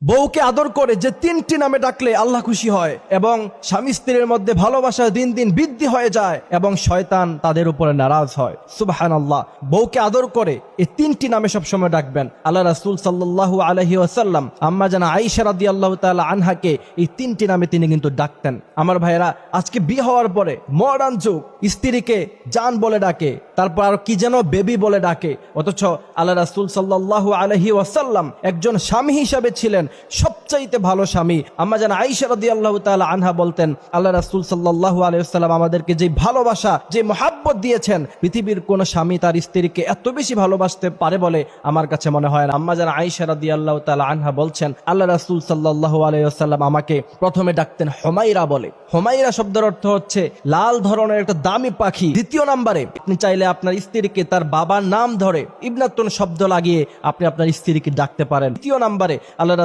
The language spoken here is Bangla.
বউকে আদর করে যে তিনটি নামে ডাকলে আল্লাহ খুশি হয় এবং স্বামী স্ত্রীর মধ্যে ভালোবাসা দিন দিন বৃদ্ধি হয়ে যায় এবং শয়তান তাদের উপরে নারাজ হয়। সুবহানাল্লাহ। বউকে আদর করে এই তিনটি নামে সবসময় ডাকবেন। আল্লাহ রাসূল সাল্লাল্লাহু আলাইহি ওয়াসাল্লাম আম্মা জানা আয়েশা রাদিয়াল্লাহু তাআলা আনহাকে এই তিনটি নামে তিনি কিন্তু ডাকতেন। আমার ভাইয়েরা, আজকে বিয়ে হওয়ার পরে মডার্ন যুগ, স্ত্রীকে জান বলে ডাকে, তারপর আর কি যেন বেবি বলে ডাকে, অথচ আল্লাহ রাসূল সাল্লাল্লাহু আলাইহি ওয়াসাল্লাম একজন স্বামী হিসাবে ছিলেন সবচাইতে ভালো স্বামী। আম্মা জান আয়েশা রাদিয়াল্লাহু তাআলা আনহা বলতেন, আল্লাহ রাসূল সাল্লাল্লাহু আলাইহি ওয়াসাল্লাম আমাদেরকে যে ভালোবাসা, যে মহব্বত দিয়েছেন, পৃথিবীর কোন স্বামী তার স্ত্রীকে এত বেশি ভালোবাসতে পারে বলে আমার কাছে মনে হয় না। আম্মা জান আয়েশা রাদিয়াল্লাহু তাআলা আনহা বলছেন, আল্লাহ রাসূল সাল্লাল্লাহু আলাইহি ওয়াসাল্লাম আমাকে প্রথমে ডাকতেন হুমাইরা বলে। হুমাইরা শব্দের অর্থ হচ্ছে লাল ধরনের একটা দামি পাখি। দ্বিতীয় নম্বরে আপনি চাইলে আপনার স্ত্রীকে তার বাবার নাম ধরে ইবনাতুন শব্দ লাগিয়ে আপনি আপনার স্ত্রীকে ডাকতে পারেন। তৃতীয় নম্বরে আল্লাহ